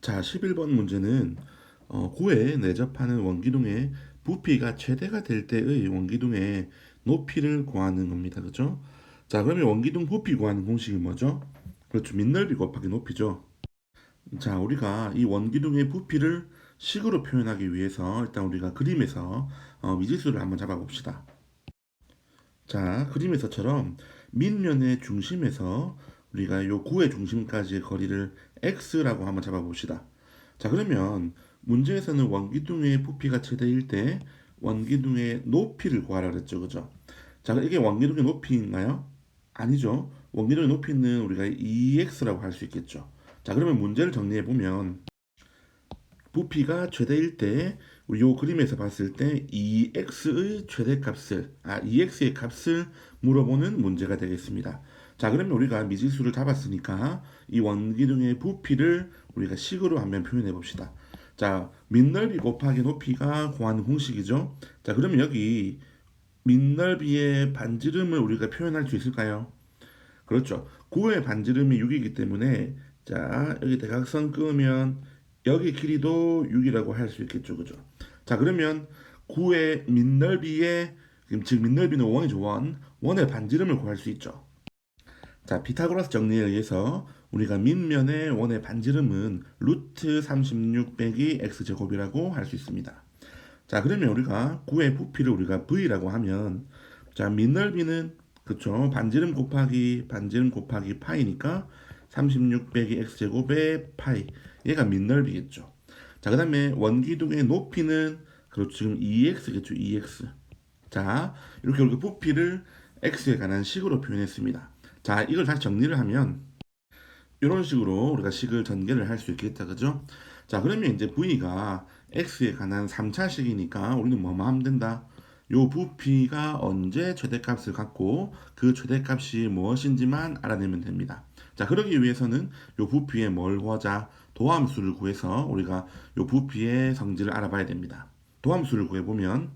자, 11번 문제는 9에 내접하는 원기둥의 부피가 최대가 될 때의 원기둥의 높이를 구하는 겁니다. 그죠? 자, 그러면 원기둥 부피 구하는 공식이 뭐죠? 그렇죠. 밑넓이 곱하기 높이죠. 자, 우리가 이 원기둥의 부피를 식으로 표현하기 위해서 일단 우리가 그림에서 미지수를 한번 잡아봅시다. 자, 그림에서처럼 밑면의 중심에서 우리가 요 구의 중심까지의 거리를 x라고 한번 잡아봅시다. 자, 그러면 문제에서는 원기둥의 부피가 최대일 때 원기둥의 높이를 구하라 그랬죠. 그죠? 자, 이게 원기둥의 높이인가요? 아니죠. 원기둥의 높이는 우리가 2x라고 할 수 있겠죠. 자, 그러면 문제를 정리해 보면 부피가 최대일 때 우리 요 그림에서 봤을 때 2x의 최대값을 2x의 값을 물어보는 문제가 되겠습니다. 자, 그러면 우리가 미지수를 잡았으니까 이 원기둥의 부피를 우리가 식으로 한번 표현해 봅시다. 자, 밑넓이 곱하기 높이가 구하는 공식이죠. 자, 그러면 여기 밑넓이의 반지름을 우리가 표현할 수 있을까요? 그렇죠. 9의 반지름이 6이기 때문에 자, 여기 대각선 끄면 여기 길이도 6이라고 할 수 있겠죠. 그죠? 자, 그러면 9의 밑넓이의 즉 밑넓이는 원이죠. 원의 반지름을 구할 수 있죠. 자, 피타고라스 정리에 의해서 우리가 밑면의 원의 반지름은 루트 36 빼기 x제곱이라고 할 수 있습니다. 자, 그러면 우리가 9의 부피를 우리가 v라고 하면 자, 밑넓이는 그쵸 반지름 곱하기 파이니까 36 빼기 x제곱의 파이 얘가 밑넓이겠죠. 자, 그 다음에 원기둥의 높이는 그렇죠 지금 2x겠죠 2x. 자, 이렇게 우리가 부피를 x에 관한 식으로 표현했습니다. 자, 이걸 다시 정리를 하면 이런 식으로 우리가 식을 전개를 할 수 있겠다. 그죠? 자, 그러면 이제 v가 x에 관한 3차식이니까 우리는 뭐뭐 하면 된다. 요 부피가 언제 최대값을 갖고 그 최대값이 무엇인지만 알아내면 됩니다. 자, 그러기 위해서는 요 부피의 뭘 구하자? 도함수를 구해서 우리가 요 부피의 성질을 알아봐야 됩니다. 도함수를 구해보면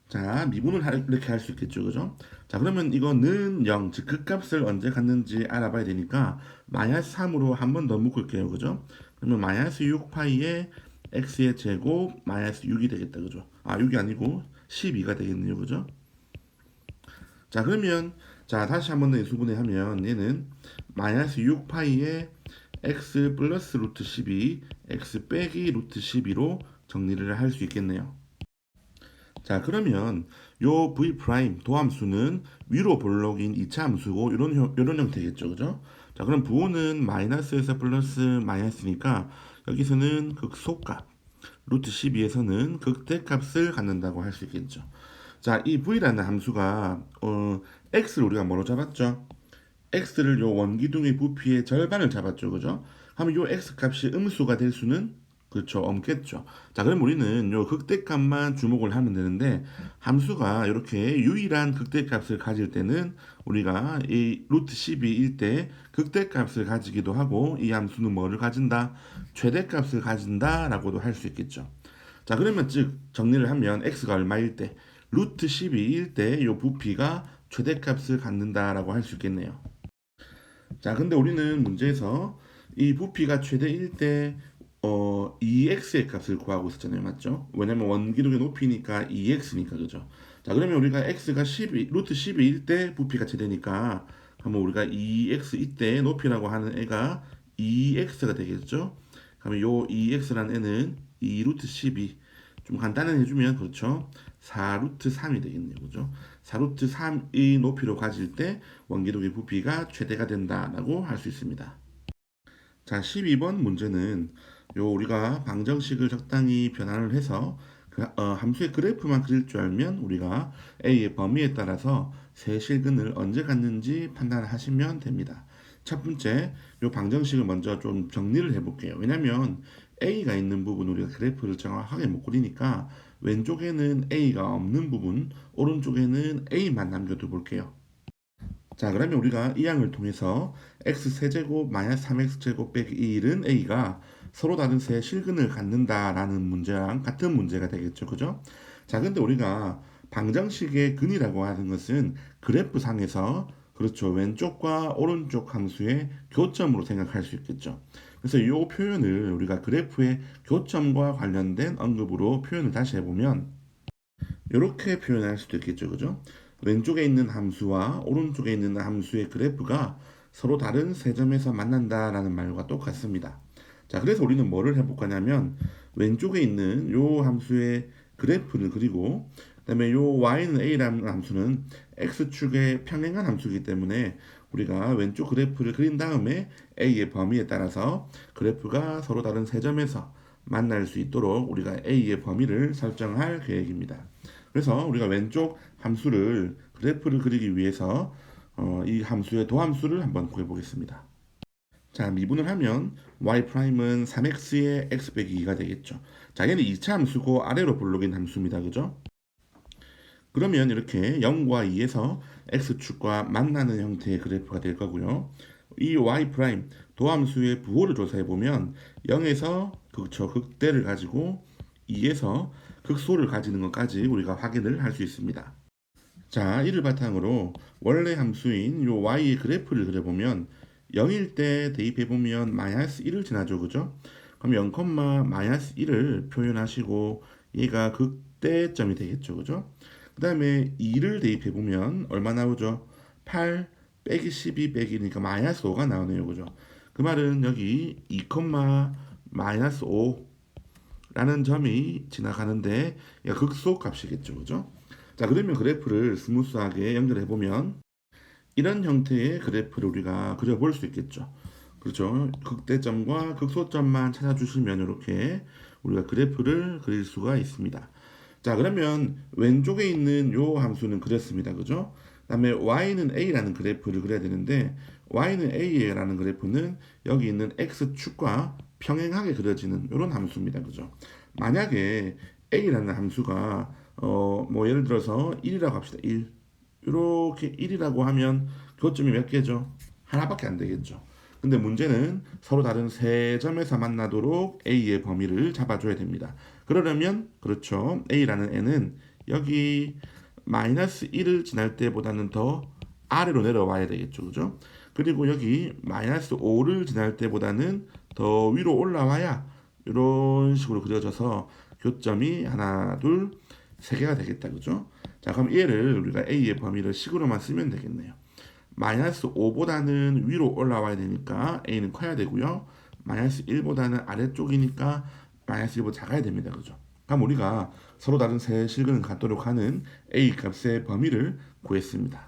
자, 미분을 이렇게 할 수 있겠죠. 그죠? 자, 그러면 이거는 0, 즉 극값을 언제 갖는지 알아봐야 되니까 마이너스 3으로 한 번 더 묶을게요. 그죠? 그러면 마이너스 6파이에 x의 제곱 마이너스 6이 되겠다. 그죠? 6이 아니고 12가 되겠네요. 그죠? 자, 그러면 자, 다시 한 번 더 인수분해하면 얘는 마이너스 6파이에 x 플러스 루트 12, x 빼기 루트 12로 정리를 할 수 있겠네요. 자, 그러면 요 v 프라임 도함수는 위로 볼록인 2차 함수고 이런 형태겠죠. 그죠? 자, 그럼 부호는 마이너스에서 플러스 마이너스니까 여기서는 극소값 루트 12에서는 극대값을 갖는다고 할 수 있겠죠. 자, 이 v라는 함수가 x를 우리가 뭐로 잡았죠? x를 요 원기둥의 부피의 절반을 잡았죠. 그죠? 하면 요 x 값이 음수가 될 수는 그렇죠. 없겠죠. 자, 그럼 우리는 요 극대값만 주목을 하면 되는데 함수가 이렇게 유일한 극대값을 가질 때는 우리가 이 루트 12일 때 극대값을 가지기도 하고 이 함수는 뭐를 가진다? 최대값을 가진다라고도 할 수 있겠죠. 자, 그러면 즉 정리를 하면 x가 얼마일 때 루트 12일 때 요 부피가 최대값을 갖는다라고 할 수 있겠네요. 자, 근데 우리는 문제에서 이 부피가 최대일 때 2x의 값을 구하고 있었잖아요. 맞죠? 왜냐면 원기둥의 높이니까 2x니까 그죠? 자, 그러면 우리가 x가 12, 루트 12일 때 부피가 최대니까 그러면 우리가 2x 이때 높이라고 하는 애가 2x가 되겠죠? 그러면 요 2x라는 애는 2 루트 12. 좀 간단히 해주면 그렇죠. 4 루트 3이 되겠네요. 그죠? 4 루트 3의 높이로 가질 때 원기둥의 부피가 최대가 된다라고 할 수 있습니다. 자, 12번 문제는 요 우리가 방정식을 적당히 변환을 해서 함수의 그래프만 그릴 줄 알면 우리가 A의 범위에 따라서 세 실근을 언제 갖는지 판단하시면 됩니다. 첫 번째, 요 방정식을 먼저 좀 정리를 해볼게요. 왜냐면 A가 있는 부분 우리가 그래프를 정확하게 못 그리니까 왼쪽에는 A가 없는 부분, 오른쪽에는 A만 남겨둬 볼게요. 자, 그러면 우리가 이 항을 통해서 x 세제곱 마이너스 3x제곱 빼기 1은 a가 서로 다른 세 실근을 갖는다라는 문제랑 같은 문제가 되겠죠. 그죠? 자, 근데 우리가 방정식의 근이라고 하는 것은 그래프상에서 그렇죠. 왼쪽과 오른쪽 함수의 교점으로 생각할 수 있겠죠. 그래서 이 표현을 우리가 그래프의 교점과 관련된 언급으로 표현을 다시 해보면 이렇게 표현할 수도 있겠죠. 그죠? 왼쪽에 있는 함수와 오른쪽에 있는 함수의 그래프가 서로 다른 세 점에서 만난다라는 말과 똑같습니다. 자, 그래서 우리는 뭐를 해볼 거냐면 왼쪽에 있는 요 함수의 그래프를 그리고 그다음에 요 y는 a라는 함수는 x축의 평행한 함수이기 때문에 우리가 왼쪽 그래프를 그린 다음에 a의 범위에 따라서 그래프가 서로 다른 세 점에서 만날 수 있도록 우리가 a의 범위를 설정할 계획입니다. 그래서 우리가 왼쪽 함수를 그래프를 그리기 위해서 이 함수의 도함수를 한번 구해 보겠습니다. 자, 미분을 하면 y'은 3x의 x 빼기 2가 되겠죠. 자, 얘는 2차 함수고 아래로 볼록인 함수입니다. 그죠? 그러면 이렇게 0과 2에서 x축과 만나는 형태의 그래프가 될 거고요. 이 y' 도함수의 부호를 조사해 보면 0에서 극대를 가지고 2에서 극소를 가지는 것까지 우리가 확인을 할 수 있습니다. 자, 이를 바탕으로 원래 함수인 요 y의 그래프를 그려보면 0일 때 대입해보면 마이너스 1을 지나죠. 그죠? 그럼 0, 마이너스 1을 표현하시고 얘가 극대점이 되겠죠. 그죠? 그 다음에 2를 대입해보면 얼마 나오죠? 8 빼기 12 빼기니까 마이너스 5가 나오네요. 그죠? 그 말은 여기 2, 마이너스 5라는 점이 지나가는데 얘가 극소 값이겠죠. 그죠? 자, 그러면 그래프를 스무스하게 연결해 보면 이런 형태의 그래프를 우리가 그려볼 수 있겠죠. 그렇죠. 극대점과 극소점만 찾아주시면 이렇게 우리가 그래프를 그릴 수가 있습니다. 자, 그러면 왼쪽에 있는 요 함수는 그렸습니다. 그죠? 그다음에 y는 a라는 그래프를 그려야 되는데 y는 a라는 그래프는 여기 있는 x축과 평행하게 그려지는 이런 함수입니다. 그죠? 만약에 a라는 함수가 뭐 예를 들어서 1이라고 합시다. 1. 이렇게 1이라고 하면 교점이 몇 개죠? 하나밖에 안 되겠죠. 근데 문제는 서로 다른 세 점에서 만나도록 a의 범위를 잡아줘야 됩니다. 그러려면 그렇죠. a라는 n은 여기 마이너스 1을 지날 때보다는 더 아래로 내려와야 되겠죠. 그죠? 그리고 여기 마이너스 5를 지날 때보다는 더 위로 올라와야 이런 식으로 그려져서 교점이 하나, 둘, 세 개가 되겠다. 그죠? 자, 그럼 얘를 우리가 a의 범위를 식으로만 쓰면 되겠네요. 마이너스 5보다는 위로 올라와야 되니까 a는 커야 되고요. 마이너스 1보다는 아래쪽이니까 마이너스 1보다 작아야 됩니다. 그죠? 그럼 우리가 서로 다른 세 실근을 갖도록 하는 a 값의 범위를 구했습니다.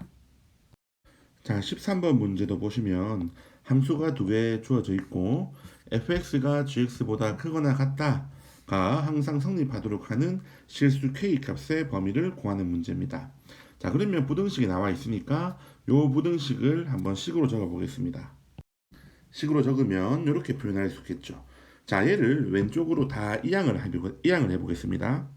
자, 13번 문제도 보시면 함수가 두 개 주어져 있고 fx가 gx보다 크거나 같다가 항상 성립하도록 하는 실수 k 값의 범위를 구하는 문제입니다. 자, 그러면 부등식이 나와 있으니까 요 부등식을 한번 식으로 적어 보겠습니다. 식으로 적으면 이렇게 표현할 수 있겠죠. 자, 얘를 왼쪽으로 다 이항을 해보겠습니다.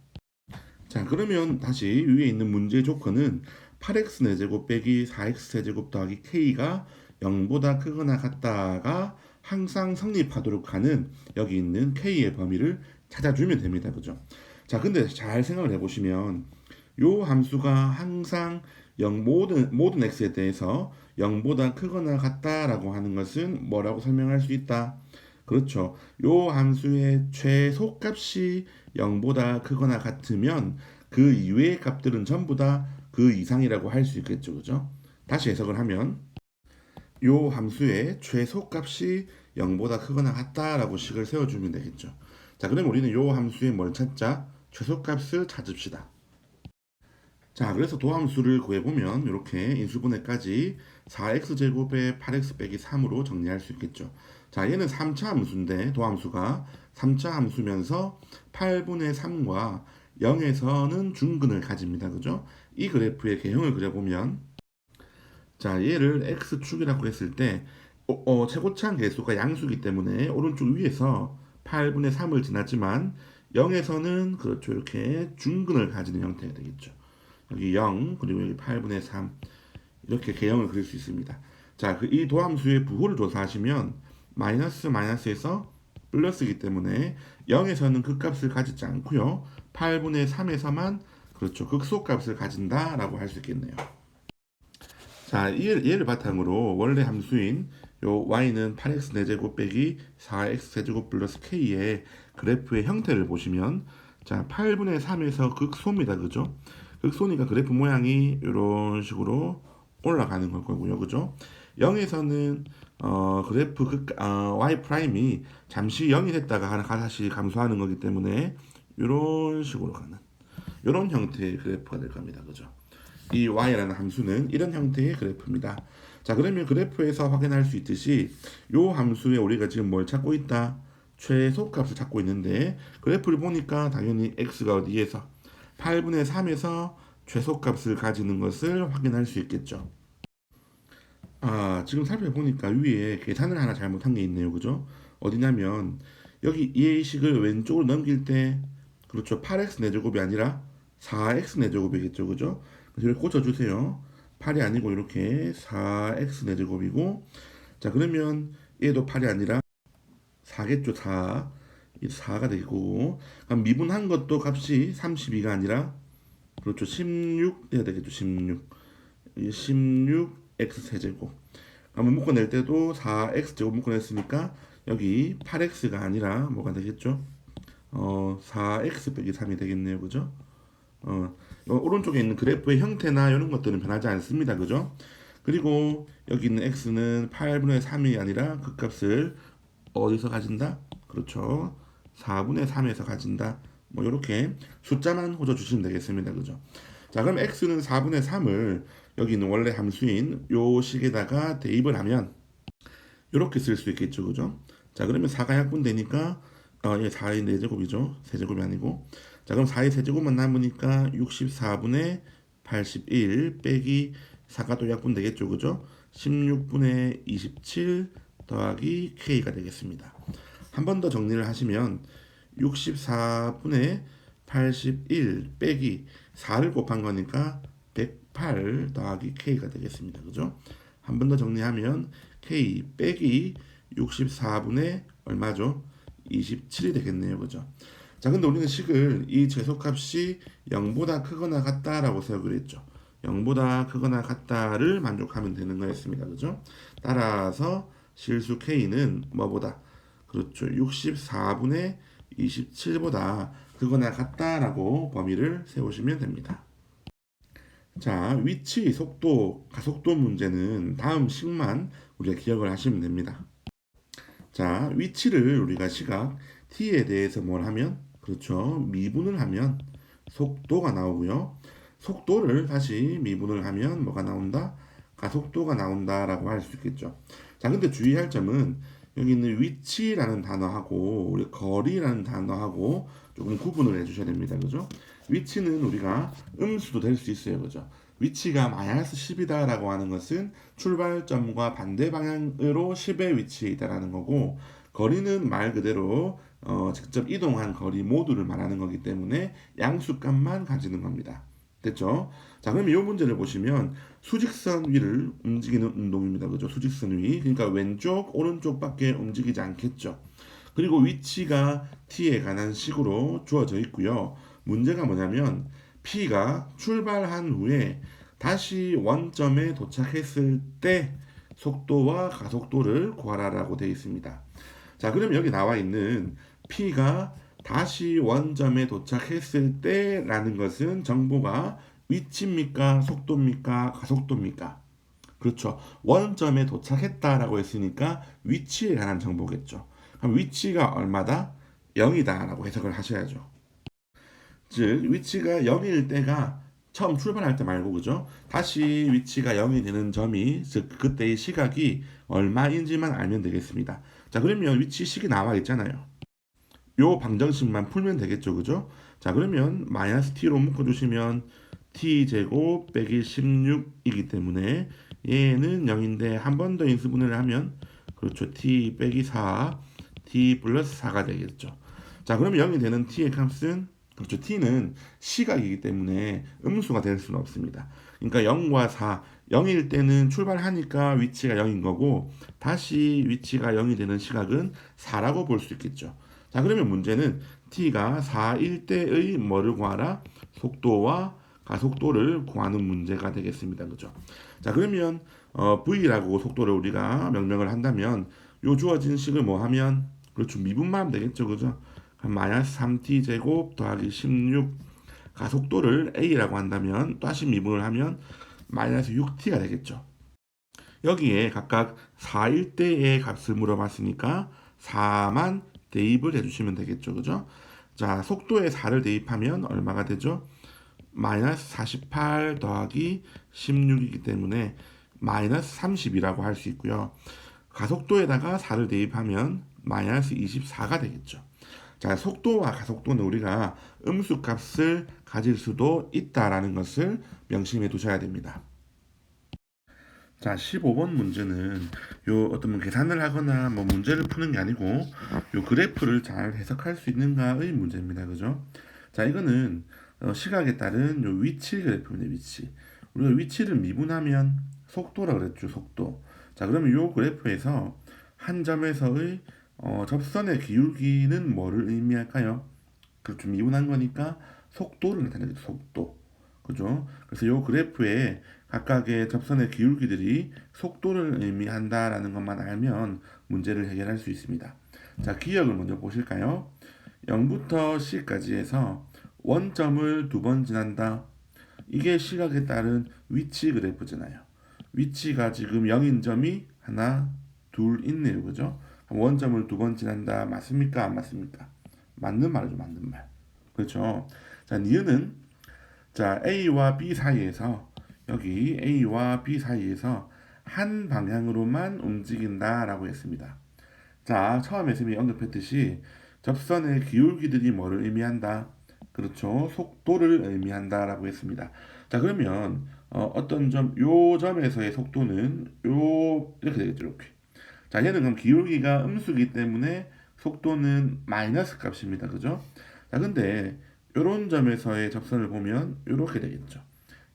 자, 그러면 다시 위에 있는 문제 조건은 8x 4제곱 빼기 4x 세제곱 더하기 k가 0보다 크거나 같다가 항상 성립하도록 하는 여기 있는 k의 범위를 찾아주면 됩니다. 그죠? 자, 근데 잘 생각을 해보시면 요 함수가 항상 0 모든 x에 대해서 0보다 크거나 같다라고 하는 것은 뭐라고 설명할 수 있다? 그렇죠. 요 함수의 최소값이 0보다 크거나 같으면 그 이외의 값들은 전부 다 그 이상이라고 할 수 있겠죠. 그죠? 다시 해석을 하면 요 함수의 최소값이 0보다 크거나 같다라고 식을 세워주면 되겠죠. 자, 그럼 우리는 요 함수의 뭘 찾자? 최소값을 찾읍시다. 자, 그래서 도함수를 구해보면 이렇게 인수분해까지 4x제곱에 8x 빼기 3으로 정리할 수 있겠죠. 자, 얘는 3차 함수인데 도함수가 3차 함수면서 8분의 3과 0에서는 중근을 가집니다. 그죠? 이 그래프의 개형을 그려보면 자, 얘를 x축이라고 했을 때 최고차항 개수가 양수이기 때문에 오른쪽 위에서 8분의 3을 지났지만 0에서는 그렇죠. 이렇게 중근을 가지는 형태가 되겠죠. 여기 0 그리고 여기 8분의 3 이렇게 개형을 그릴 수 있습니다. 자, 이 도함수의 부호를 조사하시면 마이너스에서 플러스이기 때문에 0에서는 극값을 가지지 않고요. 8분의 3에서만 그렇죠. 극소값을 가진다라고 할 수 있겠네요. 자, 얘를 바탕으로 원래 함수인 요 y는 8x 4제곱 빼기 4x 세제곱 플러스 k의 그래프의 형태를 보시면 자 8분의 3에서 극소입니다. 그죠? 극소니까 그래프 모양이 이런 식으로 올라가는 걸 거고요. 그죠? 0에서는 그래프 y 프라임이 잠시 0이 됐다가 다시 감소하는 거기 때문에 이런 식으로 가는 이런 형태의 그래프가 될 겁니다. 그죠? 이 y라는 함수는 이런 형태의 그래프입니다. 자, 그러면 그래프에서 확인할 수 있듯이 이 함수에 우리가 지금 뭘 찾고 있다? 최소값을 찾고 있는데 그래프를 보니까 당연히 x가 어디에서 8분의 3에서 최소값을 가지는 것을 확인할 수 있겠죠. 아, 지금 살펴보니까 위에 계산을 하나 잘못한 게 있네요. 그죠? 어디냐면 여기 이 식을 왼쪽으로 넘길 때 그렇죠. 8x 4제곱이 아니라 4x 4제곱이겠죠. 그죠? 그래서 이렇게 고쳐주세요. 8이 아니고 이렇게 4x 4제곱이고 자 그러면 얘도 8이 아니라 4겠죠. 4. 이 4가 되고 그럼 미분한 것도 값이 32가 아니라 그렇죠. 16 해야 되겠죠. 16. 16x 세제곱. 그러면 묶어낼 때도 4x 제곱 묶어냈으니까 여기 8x가 아니라 뭐가 되겠죠? 4x 빼기 3이 되겠네요. 그죠? 오른쪽에 있는 그래프의 형태나 이런 것들은 변하지 않습니다. 그죠? 그리고 여기 있는 x는 8분의 3이 아니라 그 값을 어디서 가진다? 그렇죠. 4분의 3에서 가진다. 뭐 이렇게 숫자만 호져 주시면 되겠습니다. 그죠? 자, 그럼 x는 4분의 3을 여기 있는 원래 함수인 요 식에다가 대입을 하면 이렇게 쓸 수 있겠죠. 그죠? 자, 그러면 4가 약분되니까 예, 4의 4제곱이죠. 세제곱이 아니고. 자, 그럼 4의 세제곱만 남으니까 64분의 81 빼기 4가 또 약분되겠죠. 그죠? 16분의 27 더하기 k가 되겠습니다. 한 번 더 정리를 하시면 64분의 81 빼기 4를 곱한 거니까 108 더하기 k가 되겠습니다. 그죠? 한 번 더 정리하면 k 빼기 64분의 얼마죠? 27이 되겠네요. 그죠? 자, 근데 우리는 식을 이 최소값이 0보다 크거나 같다라고 세우기로 했죠. 0보다 크거나 같다를 만족하면 되는 거였습니다. 그죠? 따라서 실수 k는 뭐보다 그렇죠. 64분의 27보다 크거나 같다라고 범위를 세우시면 됩니다. 자, 위치, 속도, 가속도 문제는 다음 식만 우리가 기억을 하시면 됩니다. 자, 위치를 우리가 시각 t에 대해서 뭘 하면 그렇죠. 미분을 하면 속도가 나오고요. 속도를 다시 미분을 하면 뭐가 나온다? 가속도가 나온다라고 할 수 있겠죠. 자, 근데 주의할 점은 여기 있는 위치라는 단어하고 우리 거리라는 단어하고 조금 구분을 해주셔야 됩니다. 그죠? 위치는 우리가 음수도 될 수 있어요. 그죠? 위치가 마이너스 10이다라고 하는 것은 출발점과 반대 방향으로 10의 위치에 있다라는 거고 거리는 말 그대로 직접 이동한 거리 모두를 말하는 거기 때문에 양수값만 가지는 겁니다. 됐죠? 자, 그럼 이 문제를 보시면 수직선 위를 움직이는 운동입니다. 그죠? 수직선 위. 그러니까 왼쪽, 오른쪽밖에 움직이지 않겠죠. 그리고 위치가 t에 관한 식으로 주어져 있고요. 문제가 뭐냐면 P가 출발한 후에 다시 원점에 도착했을 때 속도와 가속도를 구하라라고 되어 있습니다. 자, 그럼 여기 나와 있는 P가 다시 원점에 도착했을 때라는 것은 정보가 위치입니까? 속도입니까? 가속도입니까? 그렇죠. 원점에 도착했다라고 했으니까 위치에 관한 정보겠죠. 그럼 위치가 얼마다? 0이다라고 해석을 하셔야죠. 즉 위치가 0일 때가 처음 출발할 때 말고 그죠? 다시 위치가 0이 되는 점이 즉 그때의 시각이 얼마인지만 알면 되겠습니다. 자, 그러면 위치식이 나와 있잖아요. 요 방정식만 풀면 되겠죠. 그죠? 자, 그러면 마이너스 t로 묶어주시면 t제곱 빼기 16이기 때문에 얘는 0인데 한 번 더 인수분해를 하면 그렇죠. t 빼기 4 t 플러스 4가 되겠죠. 자, 그러면 0이 되는 t의 값은 그렇죠. t는 시각이기 때문에 음수가 될 수는 없습니다. 그러니까 0과 4, 0일 때는 출발하니까 위치가 0인 거고 다시 위치가 0이 되는 시각은 4라고 볼 수 있겠죠. 자, 그러면 문제는 t가 4일 때의 뭐를 구하라? 속도와 가속도를 구하는 문제가 되겠습니다. 그죠? 자, 그러면 v라고 속도를 우리가 명명을 한다면 요 주어진 식을 뭐 하면 그렇죠. 미분만 하면 되겠죠. 그죠? 그럼 마이너스 3t 제곱 더하기 16 가속도를 a라고 한다면 다시 미분을 하면 마이너스 6t가 되겠죠. 여기에 각각 4일 때의 값을 물어봤으니까 4만 대입을 해주시면 되겠죠. 그죠? 자, 속도에 4를 대입하면 얼마가 되죠? 마이너스 48 더하기 16이기 때문에 마이너스 30이라고 할 수 있고요. 가속도에다가 4를 대입하면 마이너스 24가 되겠죠. 자, 속도와 가속도는 우리가 음수 값을 가질 수도 있다라는 것을 명심해 두셔야 됩니다. 자, 15번 문제는 요 어떤 뭐 계산을 하거나 뭐 문제를 푸는 게 아니고 요 그래프를 잘 해석할 수 있는가의 문제입니다. 그죠? 자, 이거는 시각에 따른 요 위치 그래프입니다. 위치. 우리가 위치를 미분하면 속도라 그랬죠. 속도. 자, 그러면 요 그래프에서 한 점에서의 접선의 기울기는 뭐를 의미할까요? 그렇죠. 미분한 거니까 속도를 나타내죠. 속도. 그죠? 그래서 요 그래프에 각각의 접선의 기울기들이 속도를 의미한다라는 것만 알면 문제를 해결할 수 있습니다. 자, 기억을 먼저 보실까요? 0부터 C까지 해서 원점을 두 번 지난다. 이게 시각에 따른 위치 그래프잖아요. 위치가 지금 0인 점이 하나, 둘 있네요. 그죠? 원점을 두 번 지난다. 맞습니까? 안 맞습니까? 맞는 말이죠. 맞는 말. 그렇죠? 자, 니은은 자, A와 B 사이에서 여기 A와 B 사이에서 한 방향으로만 움직인다라고 했습니다. 자, 처음에 선생님이 언급했듯이 접선의 기울기들이 뭐를 의미한다? 그렇죠. 속도를 의미한다라고 했습니다. 자, 그러면 어떤 점, 요 점에서의 속도는 요 이렇게 되겠죠. 이렇게. 자, 얘는 그럼 기울기가 음수기 때문에 속도는 마이너스 값입니다. 그죠? 자, 근데 요런 점에서의 접선을 보면 이렇게 되겠죠.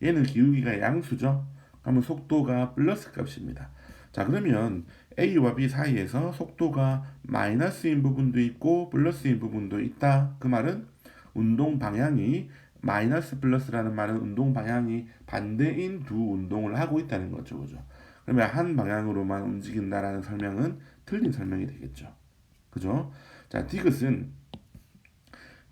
얘는 기울기가 양수죠. 그러면 속도가 플러스 값입니다. 자, 그러면 A와 B 사이에서 속도가 마이너스인 부분도 있고 플러스인 부분도 있다. 그 말은 운동 방향이 마이너스 플러스라는 말은 운동 방향이 반대인 두 운동을 하고 있다는 거죠. 그죠? 그러면 한 방향으로만 움직인다라는 설명은 틀린 설명이 되겠죠. 그죠? 자, 디귿은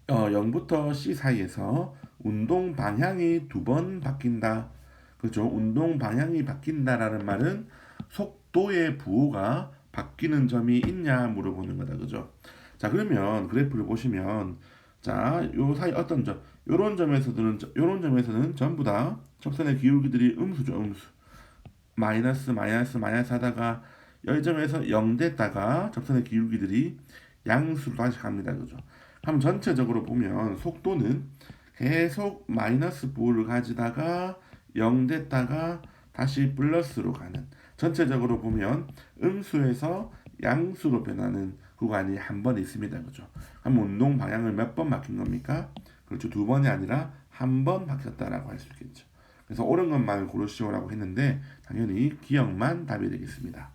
0부터 C 사이에서 운동 방향이 두 번 바뀐다. 그죠? 운동 방향이 바뀐다라는 말은 속도의 부호가 바뀌는 점이 있냐 물어보는 거다. 그죠? 자, 그러면 그래프를 보시면 자, 요 사이 어떤 점, 요런 점에서는 전부 다 접선의 기울기들이 음수죠, 음수. 마이너스 마이너스 마이너스 하다가 열점에서 0 됐다가 접선의 기울기들이 양수로 다시 갑니다. 그죠? 그럼 전체적으로 보면 속도는 계속 마이너스 부호를 가지다가 0 됐다가 다시 플러스로 가는 전체적으로 보면 음수에서 양수로 변하는 구간이 한 번 있습니다. 그죠? 그럼 운동 방향을 몇 번 바뀐 겁니까? 그렇죠. 두 번이 아니라 한 번 바뀌었다라고 할 수 있겠죠. 그래서 옳은 것만 고르시오라고 했는데 당연히 기억만 답이 되겠습니다.